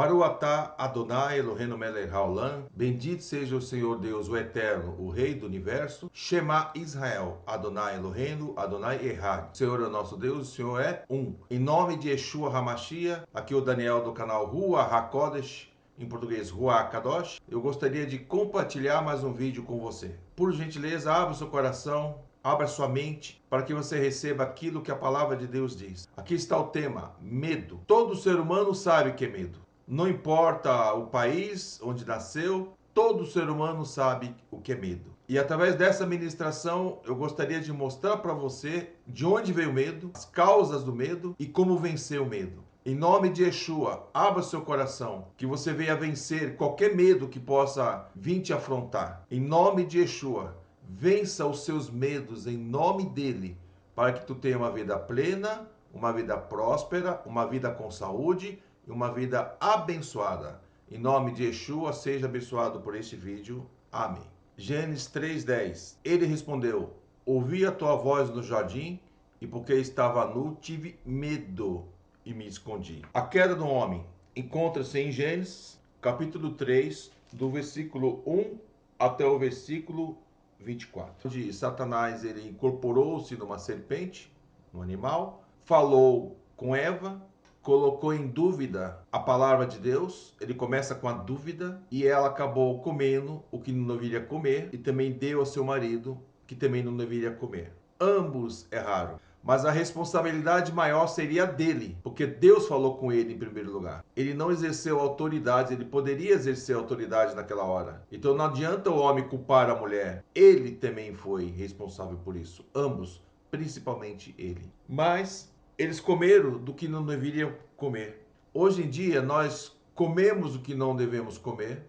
Baruch atah Adonai Eloheinu melech haolam. Bendito seja o Senhor Deus, o Eterno, o Rei do Universo. Shema Israel, Adonai Eloheinu, Adonai Echad. O Senhor é o nosso Deus, o Senhor é um. Em nome de Yeshua HaMashiach, aqui o Daniel do canal Rua HaKodesh, em português Rua Kadosh. Eu gostaria de compartilhar mais um vídeo com você. Por gentileza, abra o seu coração, abra sua mente, para que você receba aquilo que a palavra de Deus diz. Aqui está o tema, medo. Todo ser humano sabe o que é medo. Não importa o país onde nasceu, todo ser humano sabe o que é medo. E através dessa ministração, eu gostaria de mostrar para você de onde veio o medo, as causas do medo e como vencer o medo. Em nome de Yeshua, abra seu coração, que você venha vencer qualquer medo que possa vir te afrontar. Em nome de Yeshua, vença os seus medos em nome dele, para que tu tenha uma vida plena, uma vida próspera, uma vida com saúde e uma vida abençoada. Em nome de Yeshua, seja abençoado por este vídeo. Amém. Gênesis 3:10. Ele respondeu: ouvi a tua voz no jardim, e porque estava nu, tive medo e me escondi. A queda do homem encontra-se em Gênesis, capítulo 3, do versículo 1 até o versículo 24. Onde Satanás ele incorporou-se numa serpente, um animal, falou com Eva, colocou em dúvida a palavra de Deus. Ele começa com a dúvida e ela acabou comendo o que não deveria comer e também deu ao seu marido que também não deveria comer. Ambos erraram. Mas a responsabilidade maior seria dele, porque Deus falou com ele em primeiro lugar. Ele não exerceu autoridade, ele poderia exercer autoridade naquela hora. Então não adianta o homem culpar a mulher. Ele também foi responsável por isso. Ambos, principalmente ele. Mas eles comeram do que não deveriam comer. Hoje em dia nós comemos o que não devemos comer,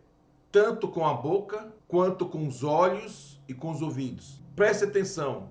tanto com a boca, quanto com os olhos e com os ouvidos. Preste atenção.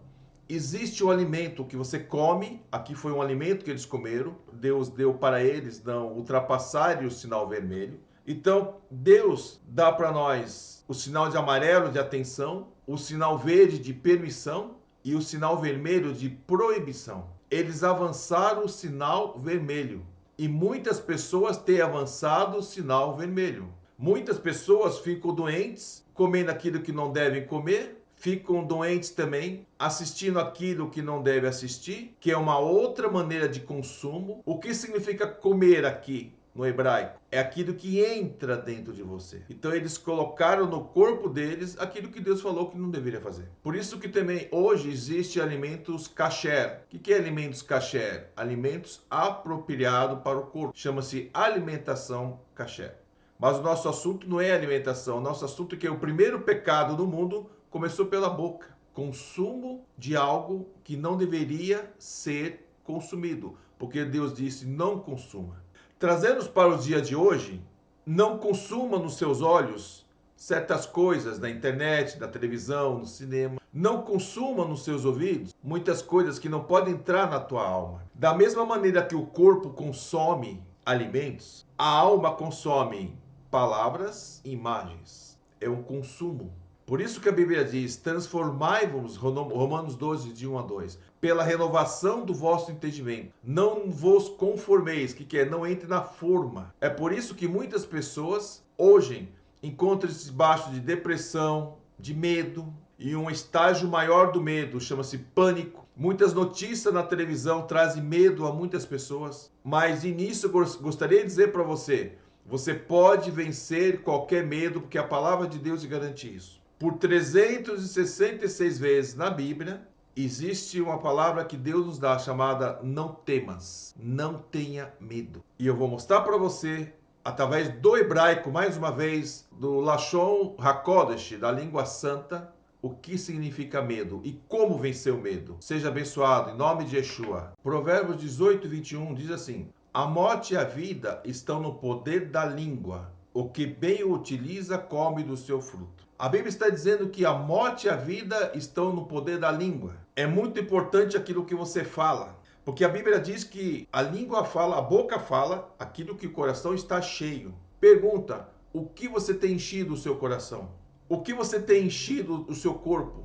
Existe o alimento que você come, aqui foi um alimento que eles comeram, Deus deu para eles não ultrapassarem o sinal vermelho. Então, Deus dá para nós o sinal de amarelo de atenção, o sinal verde de permissão e o sinal vermelho de proibição. Eles avançaram o sinal vermelho e muitas pessoas têm avançado o sinal vermelho. Muitas pessoas ficam doentes, comendo aquilo que não devem comer, ficam doentes também assistindo aquilo que não deve assistir, que é uma outra maneira de consumo. O que significa comer aqui no hebraico? É aquilo que entra dentro de você. Então eles colocaram no corpo deles aquilo que Deus falou que não deveria fazer. Por isso que também hoje existe alimentos kasher. O que é alimentos kasher? Alimentos apropriados para o corpo. Chama-se alimentação kasher. Mas o nosso assunto não é alimentação. O nosso assunto é que o primeiro pecado do mundo começou pela boca. Consumo de algo que não deveria ser consumido. Porque Deus disse, não consuma. Trazendo para os dias de hoje, não consuma nos seus olhos certas coisas na internet, na televisão, no cinema. Não consuma nos seus ouvidos muitas coisas que não podem entrar na tua alma. Da mesma maneira que o corpo consome alimentos, a alma consome palavras e imagens. É um consumo. Por isso que a Bíblia diz, transformai-vos, Romanos 12, de 1 a 2, pela renovação do vosso entendimento. Não vos conformeis, que é não entre na forma. É por isso que muitas pessoas hoje encontram-se debaixo de depressão, de medo, e um estágio maior do medo chama-se pânico. Muitas notícias na televisão trazem medo a muitas pessoas, mas nisso eu gostaria de dizer para você, você pode vencer qualquer medo, porque a palavra de Deus garante isso. Por 366 vezes na Bíblia, existe uma palavra que Deus nos dá chamada não temas, não tenha medo. E eu vou mostrar para você, através do hebraico, mais uma vez, do Lashon HaKodesh, da língua santa, o que significa medo e como vencer o medo. Seja abençoado, em nome de Yeshua. Provérbios 18, 21 diz assim, a morte e a vida estão no poder da língua. O que bem o utiliza, come do seu fruto. A Bíblia está dizendo que a morte e a vida estão no poder da língua. É muito importante aquilo que você fala. Porque a Bíblia diz que a língua fala, a boca fala, aquilo que o coração está cheio. Pergunta, o que você tem enchido o seu coração? O que você tem enchido o seu corpo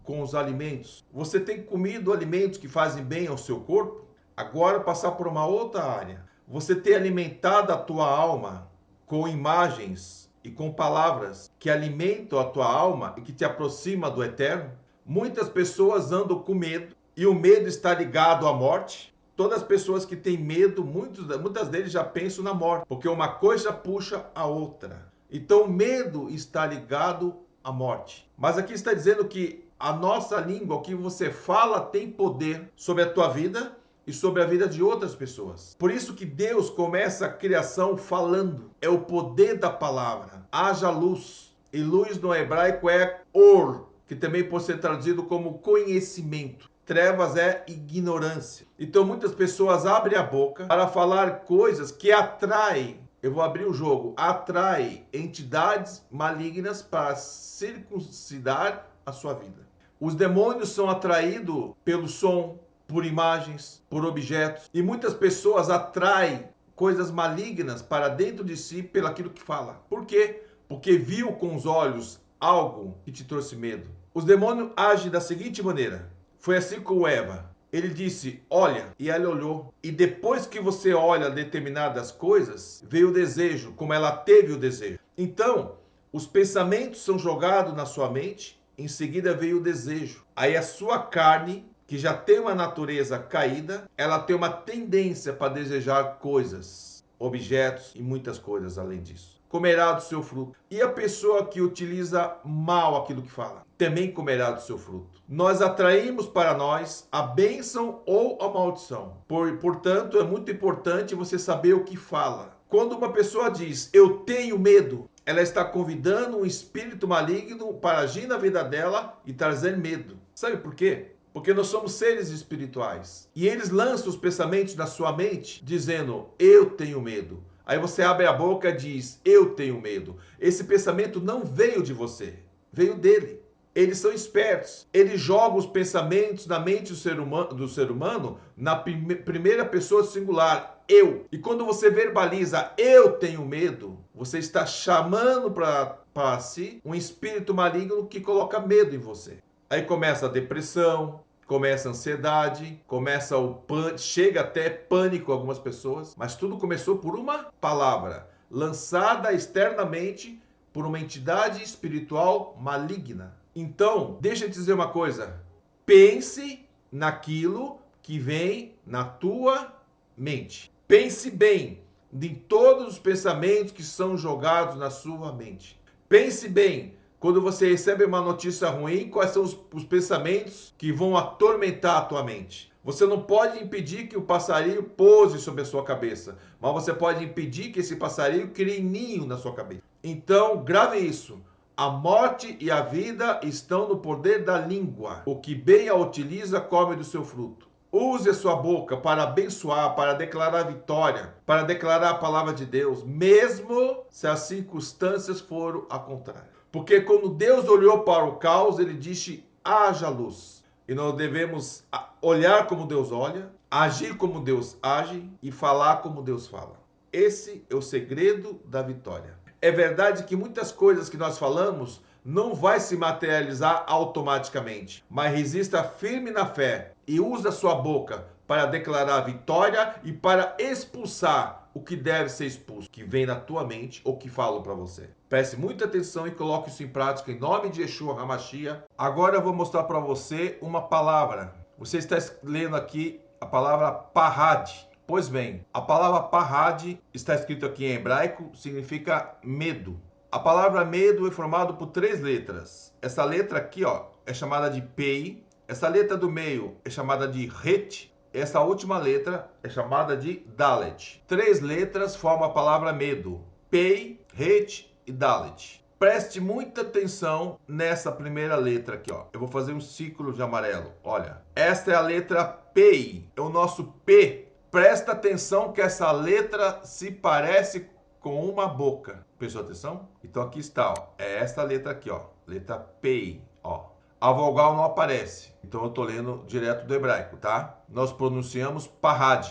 com os alimentos? Você tem comido alimentos que fazem bem ao seu corpo? Agora passar por uma outra área. você tem alimentado a tua alma com imagens e com palavras que alimentam a tua alma e que te aproxima do eterno? Muitas pessoas andam com medo e o medo está ligado à morte. Todas as pessoas que têm medo, muitas deles já pensam na morte, porque uma coisa puxa a outra. Então o medo está ligado à morte. Mas aqui está dizendo que a nossa língua, o que você fala, tem poder sobre a tua vida e sobre a vida de outras pessoas. Por isso que Deus começa a criação falando. É o poder da palavra. Haja luz. E luz no hebraico é or, que também pode ser traduzido como conhecimento. Trevas é ignorância. Então muitas pessoas abrem a boca para falar coisas que atraem. Eu vou abrir o jogo. Atrai entidades malignas para circuncidar a sua vida. Os demônios são atraídos pelo som, por imagens, por objetos. E muitas pessoas atraem coisas malignas para dentro de si pelo aquilo que fala. Por quê? Porque viu com os olhos algo que te trouxe medo. Os demônios agem da seguinte maneira. Foi assim com Eva. Ele disse, olha, e ela olhou. E depois que você olha determinadas coisas, veio o desejo, como ela teve o desejo. Então, os pensamentos são jogados na sua mente, em seguida veio o desejo. Aí a sua carne, que já tem uma natureza caída, ela tem uma tendência para desejar coisas, objetos e muitas coisas além disso. Comerá do seu fruto. E a pessoa que utiliza mal aquilo que fala, também comerá do seu fruto. Nós atraímos para nós a bênção ou a maldição. Portanto, é muito importante você saber o que fala. Quando uma pessoa diz, eu tenho medo, ela está convidando um espírito maligno para agir na vida dela e trazer medo. Sabe por quê? Porque nós somos seres espirituais. E eles lançam os pensamentos na sua mente, dizendo, eu tenho medo. Aí você abre a boca e diz, eu tenho medo. Esse pensamento não veio de você, veio dele. Eles são espertos. Eles jogam os pensamentos na mente do ser humano na primeira pessoa singular, eu. E quando você verbaliza, eu tenho medo, você está chamando para si um espírito maligno que coloca medo em você. Aí começa a depressão, começa a ansiedade, começa o pânico, chega até pânico algumas pessoas, mas tudo começou por uma palavra lançada externamente por uma entidade espiritual maligna. Então, deixa eu te dizer uma coisa, pense naquilo que vem na tua mente. Pense bem em todos os pensamentos que são jogados na sua mente. Pense bem. Quando você recebe uma notícia ruim, quais são os pensamentos que vão atormentar a tua mente? Você não pode impedir que o passarinho pouse sobre a sua cabeça, mas você pode impedir que esse passarinho crie ninho na sua cabeça. Então, grave isso. A morte e a vida estão no poder da língua. O que bem a utiliza, come do seu fruto. Use a sua boca para abençoar, para declarar vitória, para declarar a palavra de Deus, mesmo se as circunstâncias foram ao contrário. Porque quando Deus olhou para o caos, ele disse, haja luz. E nós devemos olhar como Deus olha, agir como Deus age e falar como Deus fala. Esse é o segredo da vitória. É verdade que muitas coisas que nós falamos não vai se materializar automaticamente, mas resista firme na fé e use a sua boca para declarar vitória e para expulsar o que deve ser expulso, que vem na tua mente ou que falam para você. Preste muita atenção e coloque isso em prática em nome de Yeshua HaMashiach. Agora eu vou mostrar para você uma palavra. Você está lendo aqui a palavra parad. Pois bem, a palavra parad está escrito aqui em hebraico, significa medo. A palavra medo é formada por 3 letras. Essa letra aqui, ó, é chamada de pei. Essa letra do meio é chamada de het. Essa última letra é chamada de dalet. 3 letras formam a palavra medo. Pei, het e dalet. Preste muita atenção nessa primeira letra aqui, ó. Eu vou fazer um círculo de amarelo. Olha, esta é a letra pei. É o nosso P. Presta atenção que essa letra se parece com uma boca. Prestou atenção? Então aqui está, ó. É esta letra aqui, ó. Letra P, ó. A vogal não aparece. Então eu estou lendo direto do hebraico, tá? Nós pronunciamos parad.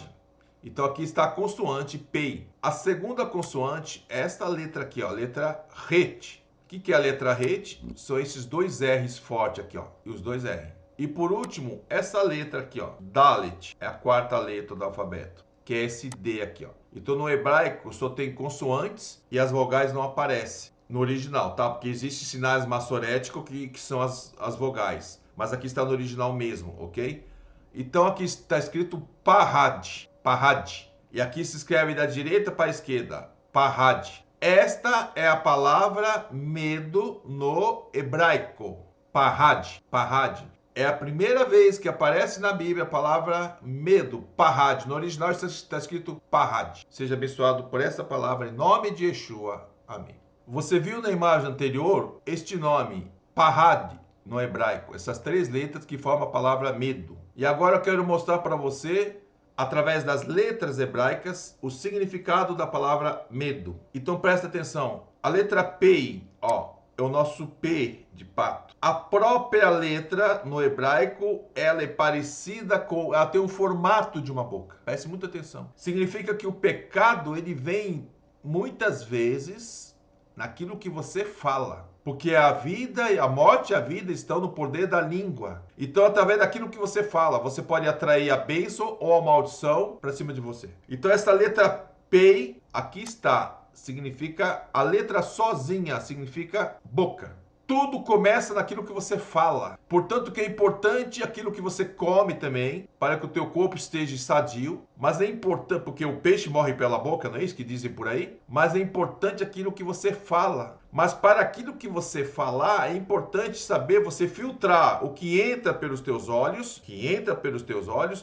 Então aqui está a consoante P. A segunda consoante é esta letra aqui, ó. Letra het. O que é a letra het? São esses 2 R's fortes aqui, ó. E os 2 R. E por último, essa letra aqui, ó, dalet, é a 4ª letra do alfabeto. que é esse D aqui, ó. Então no hebraico só tem consoantes e as vogais não aparecem no original, tá? Porque existem sinais maçoréticos que são as vogais, mas aqui está no original mesmo, ok? Então aqui está escrito Parad, Parad. E aqui se escreve da direita para a esquerda, Parad. Esta é a palavra medo no hebraico, Parad, Parad. É a primeira vez que aparece na Bíblia a palavra medo, Parad. No original está escrito Parad. Seja abençoado por essa palavra em nome de Yeshua. Amém. Você viu na imagem anterior este nome, Parad, no hebraico. Essas 3 letras que formam a palavra medo. E agora eu quero mostrar para você, através das letras hebraicas, o significado da palavra medo. Então presta atenção. A letra P, ó, é o nosso P de pato. A própria letra no hebraico, ela é parecida com, ela tem um formato de uma boca. Preste muita atenção. Significa que o pecado, ele vem muitas vezes naquilo que você fala. Porque a vida, a morte e a vida estão no poder da língua. Então, através daquilo que você fala, você pode atrair a bênção ou a maldição para cima de você. Então, essa letra P, aqui está, significa, a letra sozinha significa boca. Tudo começa naquilo que você fala. Portanto, que é importante aquilo que você come também, para que o teu corpo esteja sadio. Mas é importante, porque o peixe morre pela boca, não é isso que dizem por aí? Mas é importante aquilo que você fala. Mas para aquilo que você falar, é importante saber você filtrar o que entra pelos teus olhos,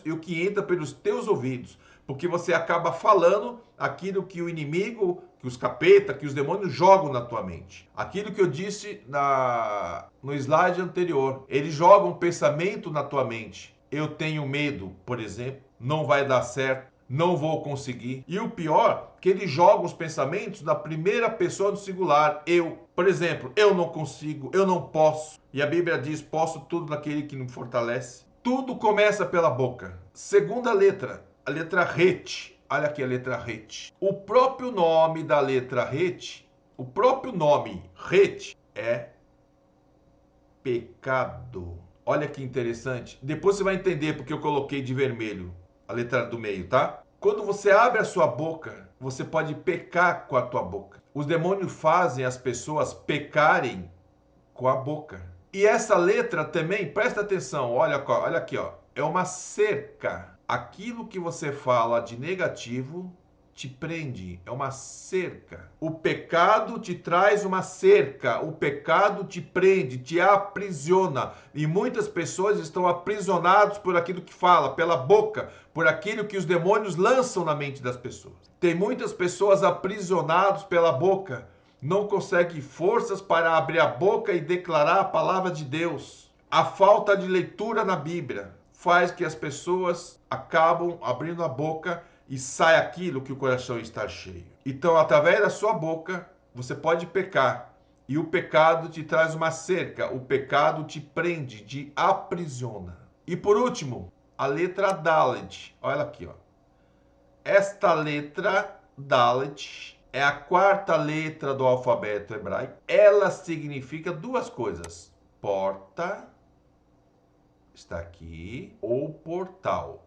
e o que entra pelos teus ouvidos. Porque você acaba falando aquilo que o inimigo, que os capeta, que os demônios jogam na tua mente. Aquilo que eu disse no slide anterior. Eles jogam um pensamento na tua mente. Eu tenho medo, por exemplo, não vai dar certo, não vou conseguir. E o pior, que eles jogam os pensamentos na primeira pessoa do singular, eu. Por exemplo, eu não consigo, eu não posso. E a Bíblia diz, posso tudo naquele que me fortalece. Tudo começa pela boca. Segunda letra, a letra Het. Olha aqui a letra Het. O próprio nome da letra Het, o próprio nome Het é pecado. Olha que interessante. Depois você vai entender porque eu coloquei de vermelho a letra do meio, tá? Quando você abre a sua boca, você pode pecar com a tua boca. Os demônios fazem as pessoas pecarem com a boca. E essa letra também, presta atenção, olha aqui, ó, é uma cerca. Aquilo que você fala de negativo te prende, é uma cerca. O pecado te traz uma cerca, o pecado te prende, te aprisiona. E muitas pessoas estão aprisionadas por aquilo que fala, pela boca, por aquilo que os demônios lançam na mente das pessoas. Tem muitas pessoas aprisionadas pela boca, não conseguem forças para abrir a boca e declarar a palavra de Deus. A falta de leitura na Bíblia faz que as pessoas acabam abrindo a boca e sai aquilo que o coração está cheio. Então, através da sua boca, você pode pecar. E o pecado te traz uma cerca. O pecado te prende, te aprisiona. E por último, a letra Dalet. Olha aqui, ó. Esta letra Dalet é a 4ª letra do alfabeto hebraico. Ela significa 2 coisas. Porta, está aqui, ou portal.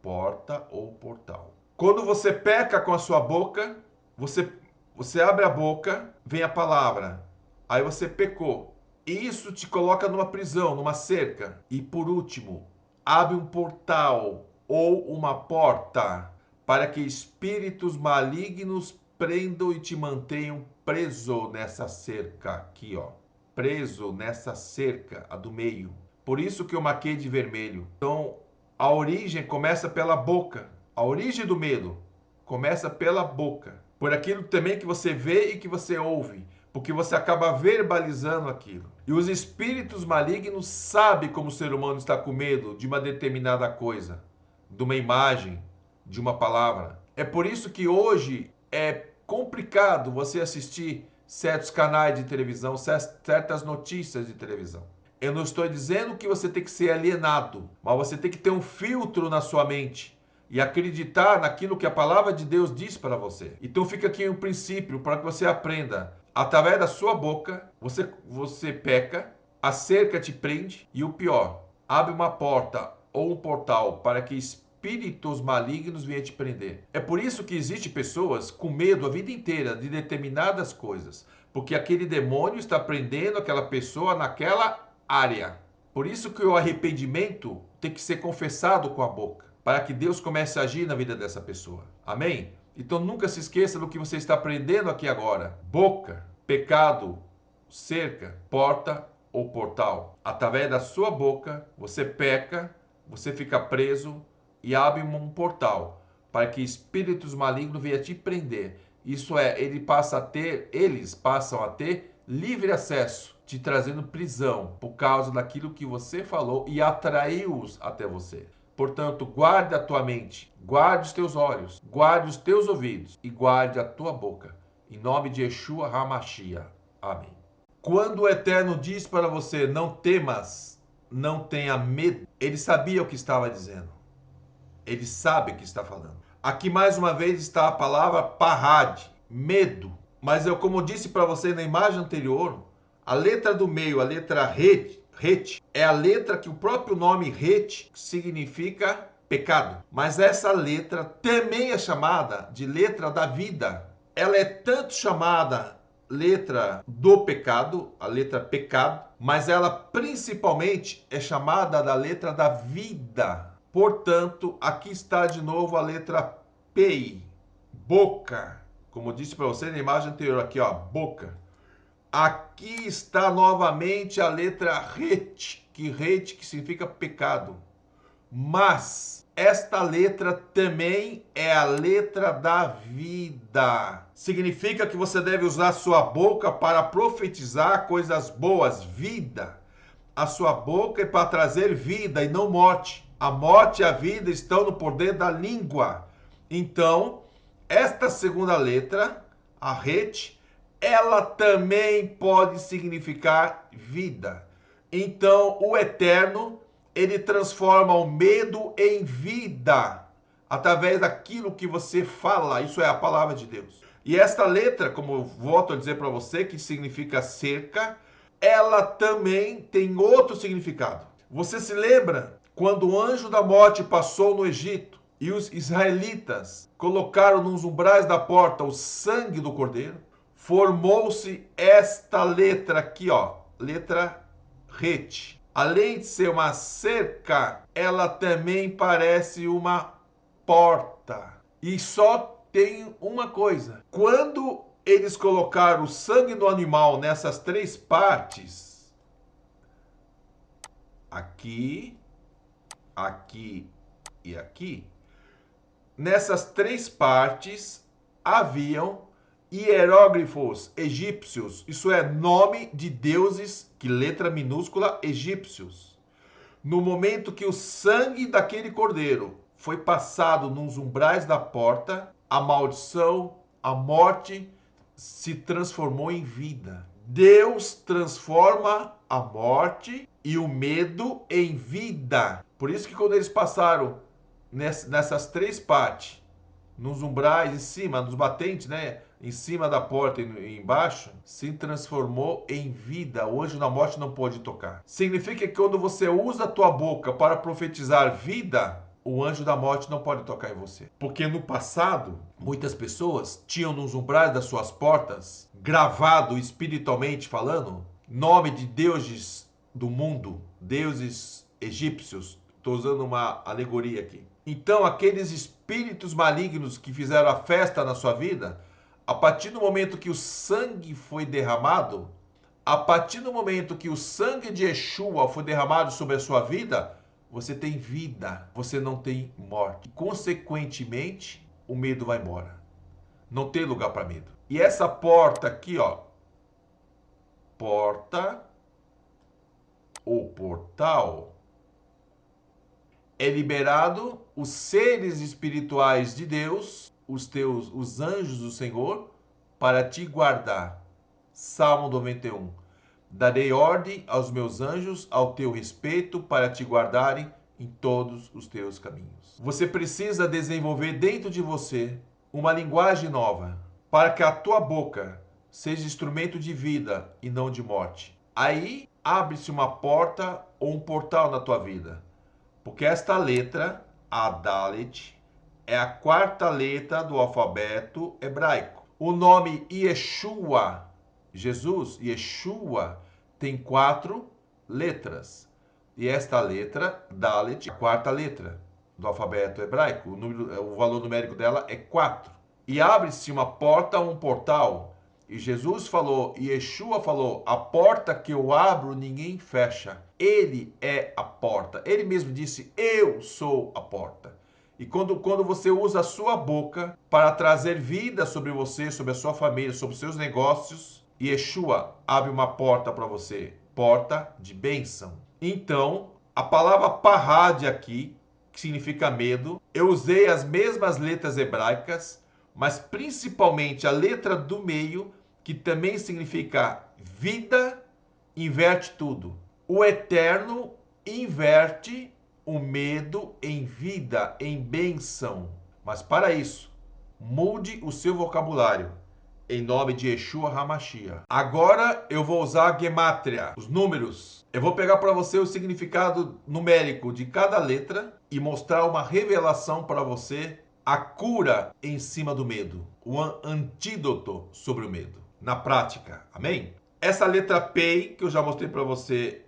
Porta ou portal. Quando você peca com a sua boca, você abre a boca, vem a palavra. Aí você pecou. E isso te coloca numa prisão, numa cerca. E por último, abre um portal ou uma porta para que espíritos malignos prendam e te mantenham preso nessa cerca aqui, ó. Preso nessa cerca, a do meio. Por isso que eu marquei de vermelho. Então, a origem começa pela boca. A origem do medo começa pela boca. Por aquilo também que você vê e que você ouve. Porque você acaba verbalizando aquilo. E os espíritos malignos sabem como o ser humano está com medo de uma determinada coisa. De uma imagem, de uma palavra. É por isso que hoje é complicado você assistir certos canais de televisão, certas notícias de televisão. Eu não estou dizendo que você tem que ser alienado, mas você tem que ter um filtro na sua mente e acreditar naquilo que a palavra de Deus diz para você. Então fica aqui um princípio para que você aprenda. Através da sua boca, você peca, a cerca te prende e o pior, abre uma porta ou um portal para que espíritos espíritos malignos venham te prender. É por isso que existe pessoas com medo a vida inteira de determinadas coisas, porque aquele demônio está prendendo aquela pessoa naquela área. Por isso que o arrependimento tem que ser confessado com a boca, para que Deus comece a agir na vida dessa pessoa. Amém? Então nunca se esqueça do que você está aprendendo aqui agora. Boca, pecado, cerca, porta ou portal. Através da sua boca, você peca, você fica preso e abre um portal para que espíritos malignos venham te prender. Isso é, eles passam a ter livre acesso, te trazendo prisão por causa daquilo que você falou e atraiu-os até você. Portanto, guarde a tua mente, guarde os teus olhos, guarde os teus ouvidos e guarde a tua boca. Em nome de Yeshua HaMashiach. Amém. Quando o Eterno diz para você, não temas, não tenha medo, ele sabia o que estava dizendo. Ele sabe o que está falando. Aqui mais uma vez está a palavra parad, medo. Mas eu, como disse para você na imagem anterior, a letra do meio, a letra Het, é a letra que o próprio nome Het significa pecado. Mas essa letra também é chamada de letra da vida. Ela é tanto chamada letra do pecado, a letra pecado, mas ela principalmente é chamada da letra da vida. Portanto, aqui está de novo a letra P, boca. Como eu disse para você na imagem anterior, aqui ó, boca. Aqui está novamente a letra Het, que significa pecado. Mas esta letra também é a letra da vida. Significa que você deve usar sua boca para profetizar coisas boas, vida. A sua boca é para trazer vida e não morte. A morte e a vida estão no poder da língua. Então, esta segunda letra, a Het, ela também pode significar vida. Então, o Eterno, ele transforma o medo em vida, através daquilo que você fala. Isso é a palavra de Deus. E esta letra, como eu volto a dizer para você, que significa cerca, ela também tem outro significado. Você se lembra quando o anjo da morte passou no Egito e os israelitas colocaram nos umbrais da porta o sangue do cordeiro? Formou-se esta letra aqui, ó, letra Het. Além de ser uma cerca, ela também parece uma porta. E só tem uma coisa: quando eles colocaram o sangue do animal nessas três partes, aqui, aqui e aqui, nessas três partes haviam hieróglifos egípcios, isso é, nome de deuses, que letra minúscula, egípcios. No momento que o sangue daquele cordeiro foi passado nos umbrais da porta, a maldição, a morte se transformou em vida. Deus transforma a morte e o medo em vida. Por isso que quando eles passaram nessas três partes, nos umbrais, em cima, nos batentes, né? Em cima da porta e embaixo, se transformou em vida. O anjo da morte não pode tocar. Significa que quando você usa a tua boca para profetizar vida, o anjo da morte não pode tocar em você. Porque no passado, muitas pessoas tinham nos umbrais das suas portas, gravado espiritualmente falando, nome de deuses do mundo, deuses egípcios. Estou usando uma alegoria aqui. Então, aqueles espíritos malignos que fizeram a festa na sua vida, a partir do momento que o sangue foi derramado, a partir do momento que o sangue de Yeshua foi derramado sobre a sua vida, você tem vida, você não tem morte. Consequentemente, o medo vai embora. Não tem lugar para medo. E essa porta aqui, ó, porta ou portal, é liberado os seres espirituais de Deus, os anjos do Senhor, para te guardar. Salmo 91. Darei ordem aos meus anjos ao teu respeito para te guardarem em todos os teus caminhos. Você precisa desenvolver dentro de você uma linguagem nova, para que a tua boca seja instrumento de vida e não de morte. Aí abre-se uma porta ou um portal na tua vida. Porque esta letra Adalet, é a quarta letra do alfabeto hebraico. O nome Yeshua, Jesus, Yeshua, tem 4 letras. E esta letra, Dalet, é a quarta letra do alfabeto hebraico. O valor numérico dela é 4. E abre-se uma porta, um portal. E Jesus falou, e Yeshua falou, a porta que eu abro, ninguém fecha. Ele é a porta. Ele mesmo disse, eu sou a porta. E quando você usa a sua boca para trazer vida sobre você, sobre a sua família, sobre os seus negócios, Yeshua abre uma porta para você. Porta de bênção. Então, a palavra parad aqui, que significa medo, eu usei as mesmas letras hebraicas, mas principalmente a letra do meio, que também significa vida, inverte tudo. O eterno inverte o medo em vida, em bênção. Mas para isso, mude o seu vocabulário. Em nome de Yeshua HaMashiach. Agora eu vou usar a gemátria, os números. Eu vou pegar para você o significado numérico de cada letra e mostrar uma revelação para você, a cura em cima do medo, o antídoto sobre o medo, na prática. Amém? Essa letra P, que eu já mostrei para você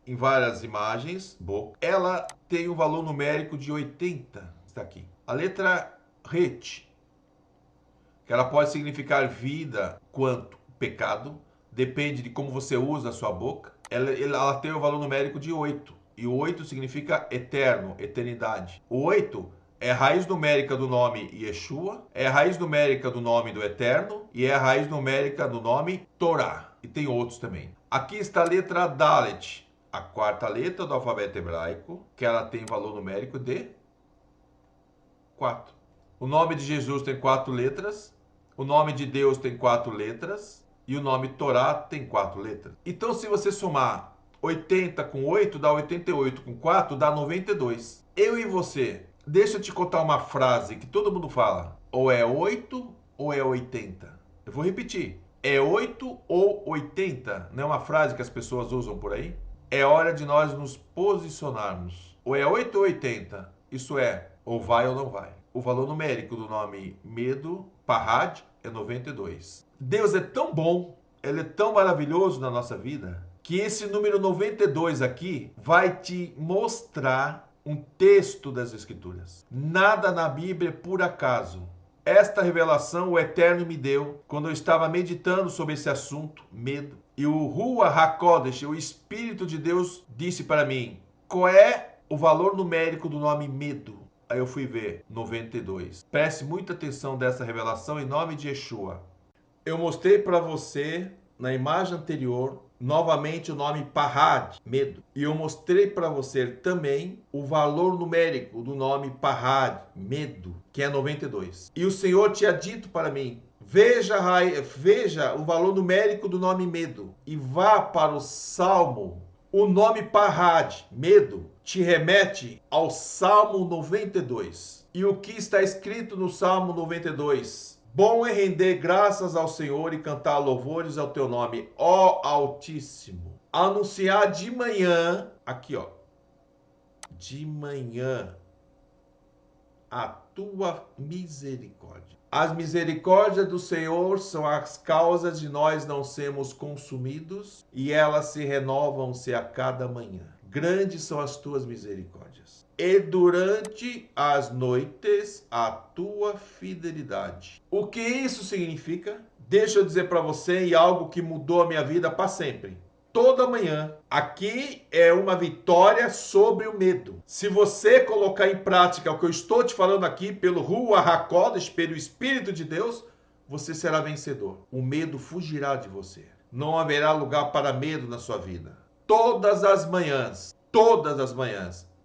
em várias imagens, ela tem um valor numérico de 80. Está aqui. A letra Het, que ela pode significar vida quanto pecado, depende de como você usa a sua boca. Ela tem o valor numérico de 8, e o 8 significa eterno, eternidade. O 8 é a raiz numérica do nome Yeshua, é a raiz numérica do nome do Eterno, e é a raiz numérica do nome Torá, e tem outros também. Aqui está a letra Dalet, a quarta letra do alfabeto hebraico, que ela tem valor numérico de 4. O nome de Jesus tem 4 letras, o nome de Deus tem 4 letras e o nome Torá tem 4 letras. Então, se você somar 80 com 8, dá 88 com 4, dá 92. Eu e você, deixa eu te contar uma frase que todo mundo fala. Ou é 8 ou é 80. Eu vou repetir. É 8 ou 80. Não é uma frase que as pessoas usam por aí? É hora de nós nos posicionarmos. Ou é 8 ou 80. Isso é, ou vai ou não vai. O valor numérico do nome medo, Parad, é 92. Deus é tão bom, Ele é tão maravilhoso na nossa vida, que esse número 92 aqui vai te mostrar um texto das Escrituras. Nada na Bíblia é por acaso. Esta revelação o Eterno me deu quando eu estava meditando sobre esse assunto, medo. E o Ruach HaKodesh, o Espírito de Deus, disse para mim, qual é o valor numérico do nome medo? Aí eu fui ver, 92. Preste muita atenção dessa revelação em nome de Yeshua. Eu mostrei para você, na imagem anterior, novamente o nome Parad, medo. E eu mostrei para você também o valor numérico do nome Parad, medo, que é 92. E o Senhor tinha dito para mim, veja o valor numérico do nome medo e vá para o Salmo. O nome Parad, medo, te remete ao Salmo 92. E o que está escrito no Salmo 92? Bom é render graças ao Senhor e cantar louvores ao teu nome, ó Altíssimo. Anunciar de manhã, aqui ó, de manhã, a tua misericórdia. As misericórdias do Senhor são as causas de nós não sermos consumidos e elas se renovam-se a cada manhã. Grandes são as tuas misericórdias. E durante as noites a tua fidelidade. O que isso significa? Deixa eu dizer para você e algo que mudou a minha vida para sempre. Toda manhã. Aqui é uma vitória sobre o medo. Se você colocar em prática o que eu estou te falando aqui, pelo Ruach HaKodesh, pelo Espírito de Deus, você será vencedor. O medo fugirá de você. Não haverá lugar para medo na sua vida. Todas as manhãs,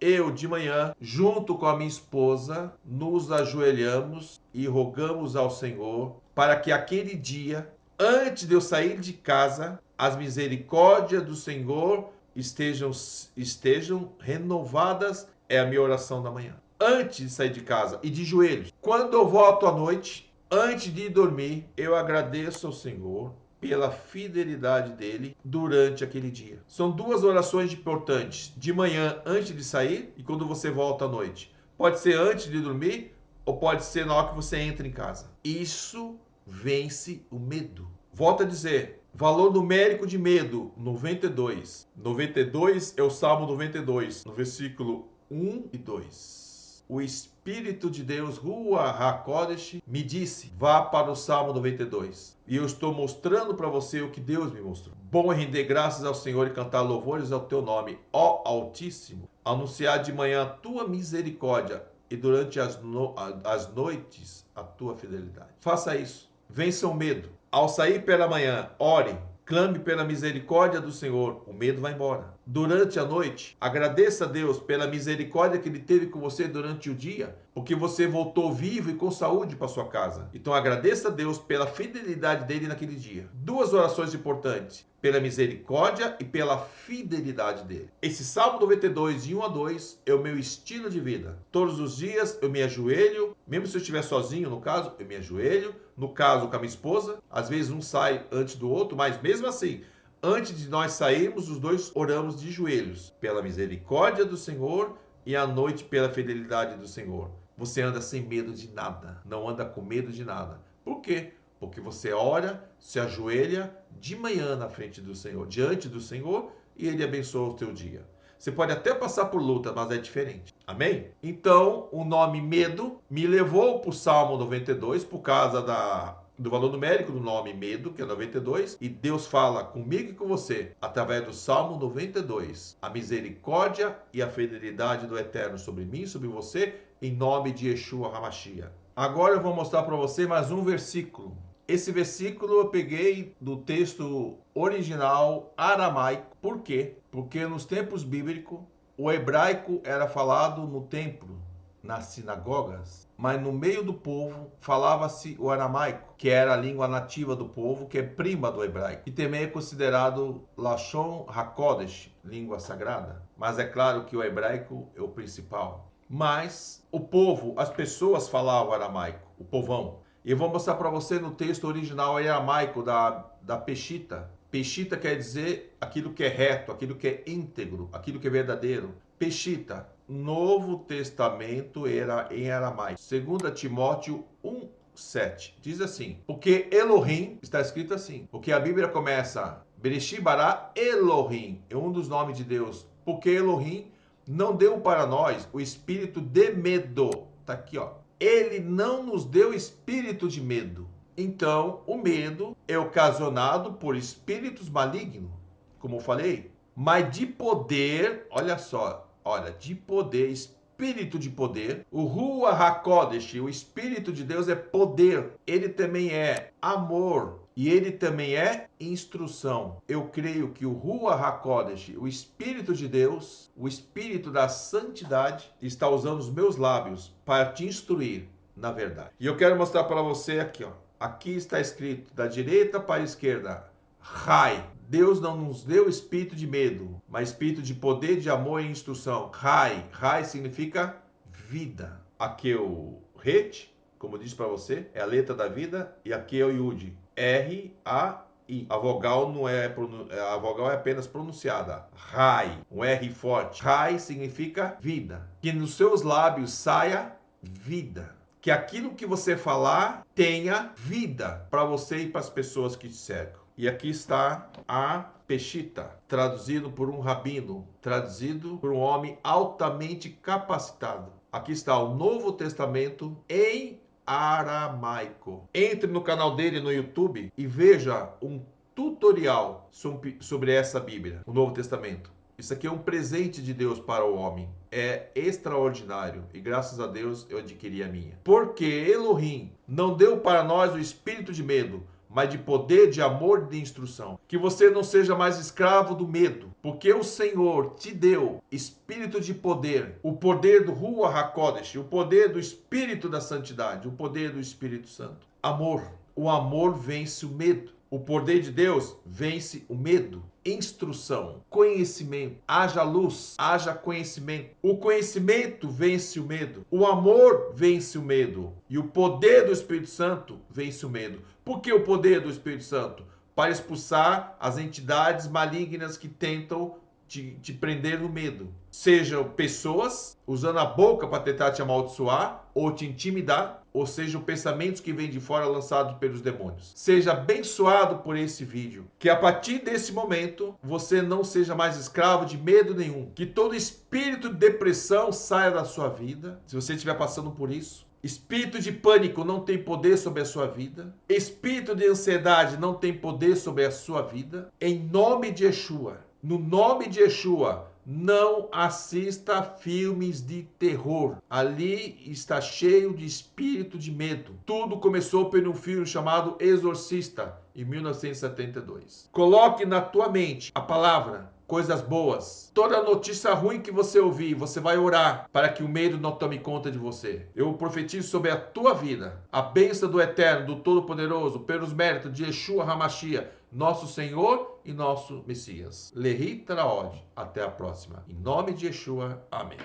eu de manhã, junto com a minha esposa, nos ajoelhamos e rogamos ao Senhor para que aquele dia, antes de eu sair de casa, as misericórdias do Senhor estejam renovadas. É a minha oração da manhã. Antes de sair de casa e de joelhos. Quando eu volto à noite, antes de dormir, eu agradeço ao Senhor pela fidelidade dele durante aquele dia. São duas orações importantes, de manhã antes de sair e quando você volta à noite. Pode ser antes de dormir ou pode ser na hora que você entra em casa. Isso vence o medo. Volto a dizer, valor numérico de medo, 92. 92 é o Salmo 92, no versículo 1 e 2. O Espírito de Deus, Rua HaKodesh, me disse, vá para o Salmo 92. E eu estou mostrando para você o que Deus me mostrou. Bom é render graças ao Senhor e cantar louvores ao teu nome, ó Altíssimo. Anunciar de manhã a tua misericórdia e durante as noites a tua fidelidade. Faça isso. Vença o medo. Ao sair pela manhã, ore. Clame pela misericórdia do Senhor, o medo vai embora. Durante a noite, agradeça a Deus pela misericórdia que Ele teve com você durante o dia, porque você voltou vivo e com saúde para sua casa. Então agradeça a Deus pela fidelidade dele naquele dia. Duas orações importantes, pela misericórdia e pela fidelidade dele. Esse Salmo 92, de 1 a 2, é o meu estilo de vida. Todos os dias eu me ajoelho, mesmo se eu estiver sozinho, no caso, eu me ajoelho, no caso com a minha esposa, às vezes um sai antes do outro, mas mesmo assim, antes de nós sairmos, os dois oramos de joelhos, pela misericórdia do Senhor e à noite pela fidelidade do Senhor. Você anda sem medo de nada, não anda com medo de nada. Por quê? Porque você ora, se ajoelha de manhã na frente do Senhor, diante do Senhor, e Ele abençoa o teu dia. Você pode até passar por luta, mas é diferente. Amém? Então, o nome medo me levou para o Salmo 92 por causa do valor numérico do nome medo, que é 92, e Deus fala comigo e com você através do Salmo 92. A misericórdia e a fidelidade do Eterno sobre mim e sobre você, em nome de Yeshua HaMashiach. Agora eu vou mostrar para você mais um versículo. Esse versículo eu peguei do texto original aramaico. Por quê? Porque nos tempos bíblicos, o hebraico era falado no templo, nas sinagogas, mas no meio do povo falava-se o aramaico, que era a língua nativa do povo, que é prima do hebraico, e também é considerado Lashon HaKodesh, língua sagrada. Mas é claro que o hebraico é o principal. Mas o povo, as pessoas falavam aramaico, o povão. E eu vou mostrar para você no texto original aramaico da Peshita. Peshita quer dizer aquilo que é reto, aquilo que é íntegro, aquilo que é verdadeiro. Peshita, Novo Testamento era em aramaico. 2 Timóteo 1:7. Diz assim, porque Elohim, está escrito assim, porque a Bíblia começa, Bereshit bara Elohim, é um dos nomes de Deus, porque Elohim não deu para nós o espírito de medo. Está aqui, ó. Ele não nos deu espírito de medo. Então, o medo é ocasionado por espíritos malignos, como eu falei, mas de poder, olha só, de poder, espírito de poder. O Rua HaKodesh, o espírito de Deus é poder. Ele também é amor. E ele também é instrução. Eu creio que o Rua HaKodesh, o Espírito de Deus, o Espírito da Santidade, está usando os meus lábios para te instruir na verdade. E eu quero mostrar para você aqui, ó. Aqui está escrito da direita para a esquerda, Rai. Deus não nos deu espírito de medo, mas espírito de poder, de amor e instrução. Rai. Rai significa vida. Aqui é o Het, como eu disse para você, é a letra da vida, e aqui é o Yud. R-A-I. A vogal não é a vogal é apenas pronunciada. Rai, um R forte. Rai significa vida. Que nos seus lábios saia vida. Que aquilo que você falar tenha vida para você e para as pessoas que te cercam. E aqui está a Peshita, traduzido por um rabino, traduzido por um homem altamente capacitado. Aqui está o Novo Testamento em aramaico. Entre no canal dele no YouTube e veja um tutorial sobre essa Bíblia, o Novo Testamento. Isso aqui é um presente de Deus para o homem. É extraordinário. E graças a Deus eu adquiri a minha. Porque Elohim não deu para nós o espírito de medo, mas de poder, de amor e de instrução. Que você não seja mais escravo do medo, porque o Senhor te deu espírito de poder, o poder do Rua HaKodesh, o poder do Espírito da Santidade, o poder do Espírito Santo. Amor. O amor vence o medo. O poder de Deus vence o medo. Instrução, conhecimento, haja luz, haja conhecimento. O conhecimento vence o medo. O amor vence o medo. E o poder do Espírito Santo vence o medo. Por que o poder do Espírito Santo? para expulsar as entidades malignas que tentam te prender no medo. Sejam pessoas usando a boca para tentar te amaldiçoar ou te intimidar, ou sejam pensamentos que vêm de fora lançados pelos demônios. Seja abençoado por esse vídeo. Que a partir desse momento você não seja mais escravo de medo nenhum. Que todo espírito de depressão saia da sua vida, se você estiver passando por isso. Espírito de pânico não tem poder sobre a sua vida. Espírito de ansiedade não tem poder sobre a sua vida. Em nome de Yeshua. No nome de Yeshua, não assista filmes de terror. Ali está cheio de espírito de medo. Tudo começou por um filme chamado Exorcista, em 1972. Coloque na tua mente a palavra coisas boas. Toda notícia ruim que você ouvir, você vai orar para que o medo não tome conta de você. Eu profetizo sobre a tua vida a bênção do Eterno, do Todo-Poderoso, pelos méritos de Yeshua HaMashiach, nosso Senhor e nosso Messias. Lehi Traod. Até a próxima. Em nome de Yeshua. Amém.